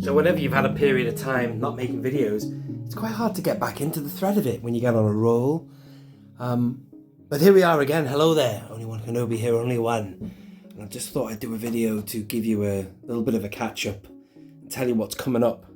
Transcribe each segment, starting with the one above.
So whenever you've had a period of time not making videos, it's quite hard to get back into the thread of it when you get on a roll. But here we are again. Hello there, Only One Kenobi here, Only One. And I just thought I'd do a video to give you a little bit of a catch up and tell you what's coming up.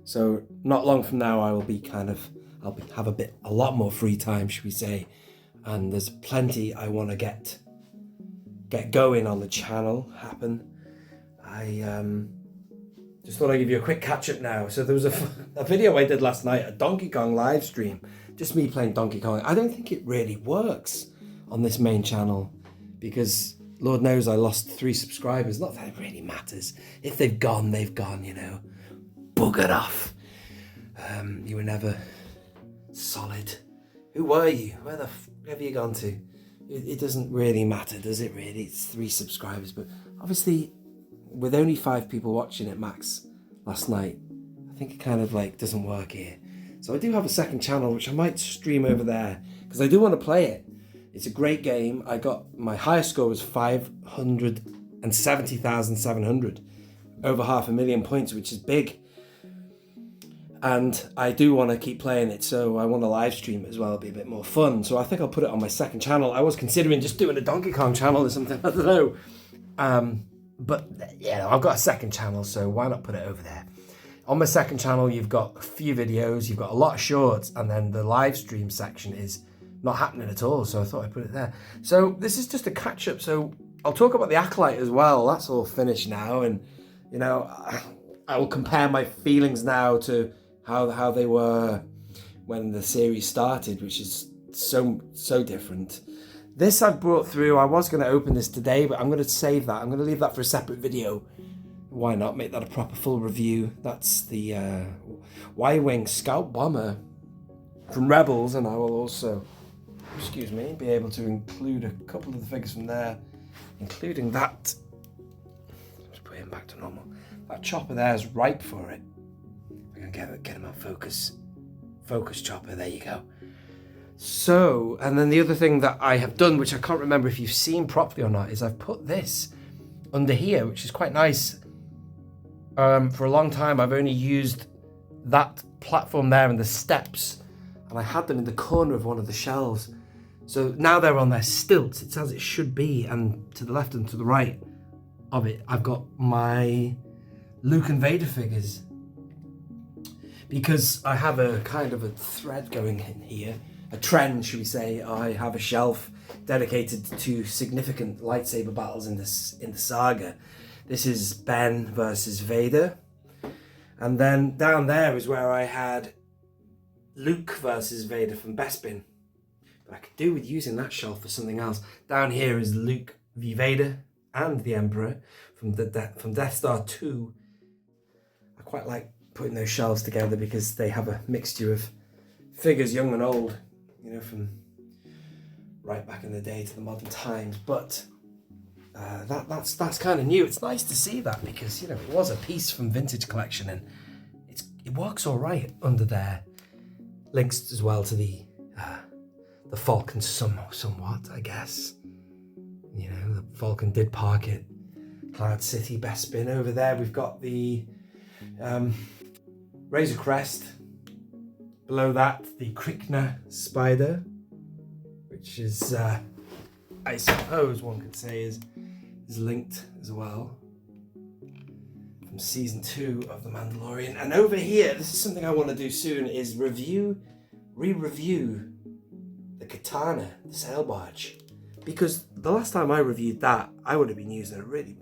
So not long from now I'll have a lot more free time, should we say. And there's plenty I want to get going on the channel happen. I just thought I'd give you a quick catch up now. So there was a video I did last night, a Donkey Kong live stream, just me playing Donkey Kong. I don't think it really works on this main channel because Lord knows I lost 3 subscribers. Not that it really matters. If they've gone, they've gone, you know. Buggered off. You were never solid. Who were you? Where have you gone to? It doesn't really matter, does it really? It's 3 subscribers, but obviously with only 5 people watching it max last night, I think it kind of like doesn't work here. So I do have a second channel which I might stream over there because I do want to play it. It's a great game. My highest score was 570,700, over 500,000 points, which is big. And I do want to keep playing it, so I want to live stream it as well. It'll be a bit more fun. So I think I'll put it on my second channel. I was considering just doing a Donkey Kong channel or something. I don't know. But yeah, I've got a second channel, so why not put it over there? On my second channel, you've got a few videos, you've got a lot of shorts, and then the live stream section is not happening at all. So I thought I'd put it there. So this is just a catch up. So I'll talk about the Acolyte as well. That's all finished now, and you know, I will compare my feelings now to how they were when the series started, which is so different. This I've brought through. I was going to open this today, but I'm going to save that. I'm going to leave that for a separate video. Why not make that a proper full review? That's the Y-Wing Scout Bomber from Rebels, and I will also, be able to include a couple of the figures from there, including that. Let's put him back to normal. That chopper there is ripe for it. We're going to get him on focus. Focus chopper, there you go. So, and then the other thing that I have done, which I can't remember if you've seen properly or not, is I've put this under here, which is quite nice. For a long time, I've only used that platform there and the steps, and I had them in the corner of one of the shelves. So now they're on their stilts. It's as it should be, and to the left and to the right of it, I've got my Luke and Vader figures. Because I have a kind of a thread going in here, a trend, should we say. I have a shelf dedicated to significant lightsaber battles in the saga. This is Ben versus Vader. And then down there is where I had Luke versus Vader from Bespin. But I could do with using that shelf for something else. Down here is Luke v Vader and the Emperor from Death Star 2. I quite like putting those shelves together because they have a mixture of figures, young and old, you know, from right back in the day to the modern times. But that's kind of new. It's nice to see that because, you know, it was a piece from Vintage Collection and it works all right under there. Links as well to the Falcon somewhat, I guess. You know, the Falcon did park at Cloud City Bespin. Over there we've got the Razor Crest. Below that, the Krykna Spider, which is, I suppose one could say is linked as well from season 2 of The Mandalorian. And over here, this is something I want to do soon, is re-review the Katana, the sail barge. Because the last time I reviewed that, I would have been using a really,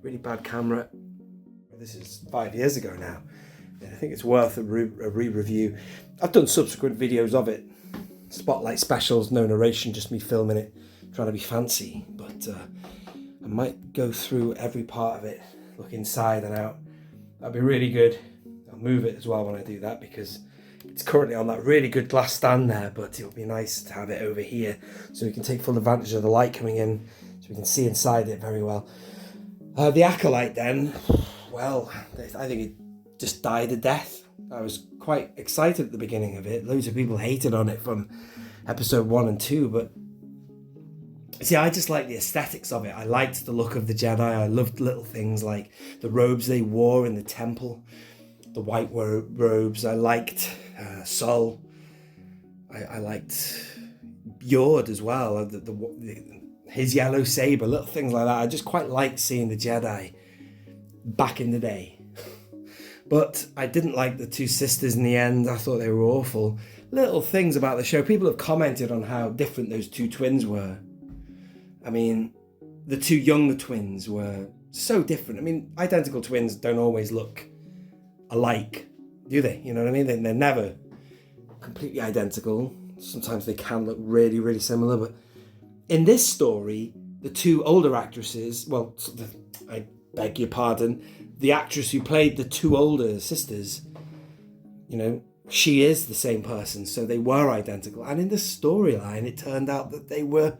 really bad camera. This is 5 years ago now. I think it's worth a re-review. I've done subsequent videos of it. Spotlight specials, no narration, just me filming it, trying to be fancy. But I might go through every part of it, look inside and out. That'd be really good. I'll move it as well when I do that because it's currently on that really good glass stand there, but it'll be nice to have it over here so we can take full advantage of the light coming in so we can see inside it very well. The Acolyte then, well, I think it just died a death. I was quite excited at the beginning of it. Loads of people hated on it from episode 1 and 2, but See, I just like the aesthetics of it. I liked the look of the Jedi. I loved little things like the robes they wore in the temple, the white robes. I liked Sol. I liked Yord as well. His yellow saber, little things like that. I just quite liked seeing the Jedi back in the day. But I didn't like the two sisters in the end. I thought they were awful. Little things about the show. People have commented on how different those two twins were. I mean, the two younger twins were so different. I mean, identical twins don't always look alike, do they? You know what I mean? They're never completely identical. Sometimes they can look really, really similar. But in this story, the two older actresses, well, I beg your pardon, the actress who played the two older sisters, you know, she is the same person. So they were identical. And in the storyline, it turned out that they were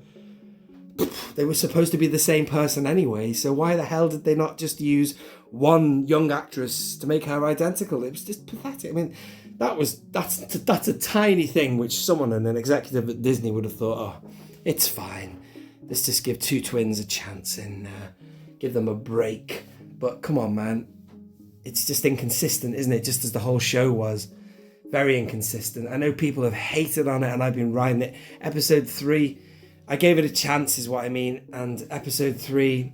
supposed to be the same person anyway, so why the hell did they not just use one young actress to make her identical? It was just pathetic. I mean, that's a tiny thing which someone, an executive at Disney, would have thought, oh, it's fine. Let's just give two twins a chance and give them a break. But come on, man. It's just inconsistent, isn't it? Just as the whole show was. Very inconsistent. I know people have hated on it and I've been riding it. Episode 3... I gave it a chance is what I mean, and episode 3,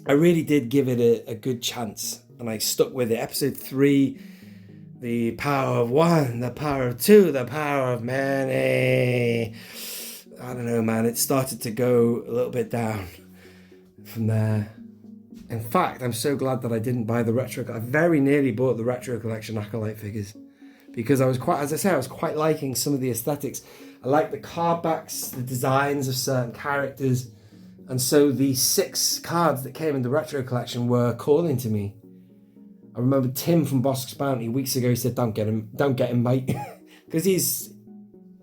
I really did give it a good chance, and I stuck with it. Episode 3, the power of one, the power of two, the power of many. I don't know, man, it started to go a little bit down from there. In fact, I'm so glad that I didn't buy the retro. I very nearly bought the retro collection Acolyte figures, because I was quite liking some of the aesthetics. I like the card backs, the designs of certain characters, and so the 6 cards that came in the retro collection were calling to me. I remember Tim from Bosk's Bounty weeks ago, he said, don't get him, mate, because he's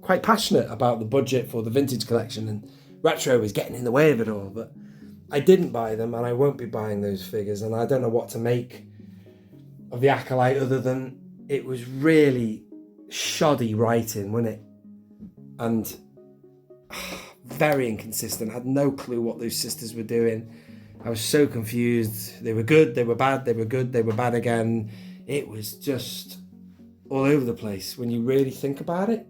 quite passionate about the budget for the vintage collection, and retro is getting in the way of it all. But I didn't buy them, and I won't be buying those figures, and I don't know what to make of the Acolyte other than it was really shoddy writing, wasn't it? And very inconsistent. I had no clue what those sisters were doing. I was so confused. They were good, they were bad, they were good, they were bad again. It was just all over the place when you really think about it,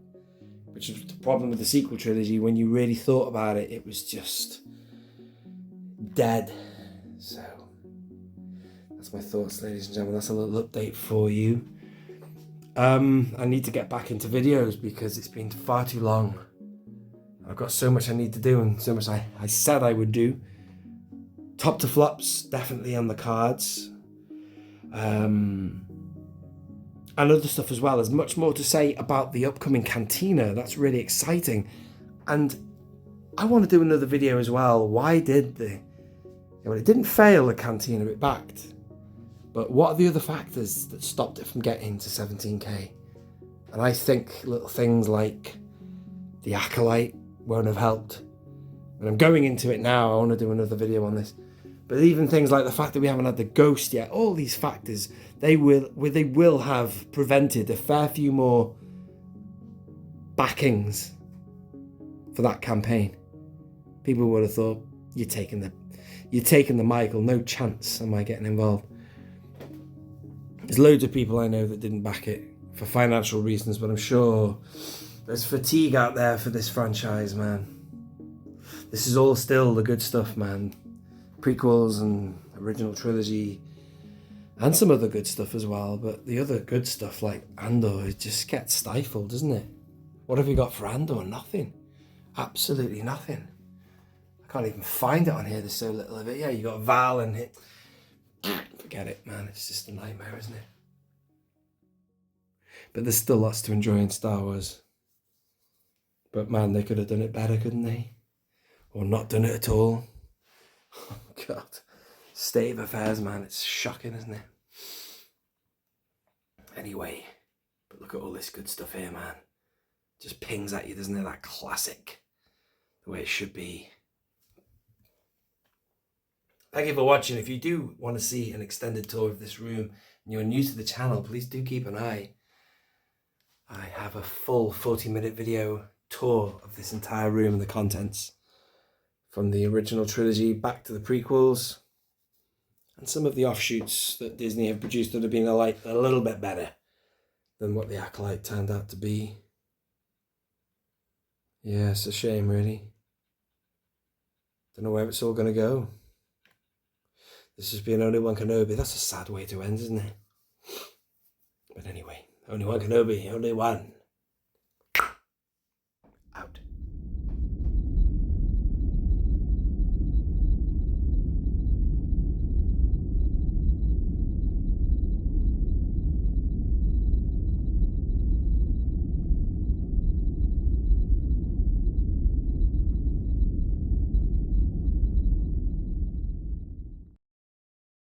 which is the problem with the sequel trilogy. When you really thought about it, it was just dead. So that's my thoughts, ladies and gentlemen. That's a little update for you. I need to get back into videos because it's been far too long. I've got so much I need to do and so much I said I would do. Top to flops, definitely on the cards. And other stuff as well. There's much more to say about the upcoming Cantina. That's really exciting. And I want to do another video as well. Why did it didn't fail, the Cantina, it backed. But what are the other factors that stopped it from getting to 17k? And I think little things like the Acolyte won't have helped. And I'm going into it now. I want to do another video on this. But even things like the fact that we haven't had the Ghost yet, all these factors, they will have prevented a fair few more backings for that campaign. People would have thought, you're taking the Michael, no chance am I getting involved. There's loads of people I know that didn't back it for financial reasons, but I'm sure there's fatigue out there for this franchise, man. This is all still the good stuff, man. Prequels and original trilogy and some other good stuff as well, but the other good stuff like Andor, it just gets stifled, doesn't it? What have we got for Andor? Nothing. Absolutely nothing. I can't even find it on here, there's so little of it. Yeah, you got Val and it. Forget it, man. It's just a nightmare, isn't it? But there's still lots to enjoy in Star Wars. But man, they could have done it better, couldn't they? Or not done it at all. Oh, God. State of affairs, man. It's shocking, isn't it? Anyway, but look at all this good stuff here, man. Just pings at you, doesn't it? That classic. The way it should be. Thank you for watching. If you do want to see an extended tour of this room and you're new to the channel, please do keep an eye. I have a full 40-minute video tour of this entire room and the contents from the original trilogy back to the prequels. And some of the offshoots that Disney have produced would have been a little bit better than what the Acolyte turned out to be. Yeah, it's a shame, really. Don't know where it's all going to go. This has been Only One Kenobi. That's a sad way to end, isn't it? But anyway, Only One Kenobi, only one.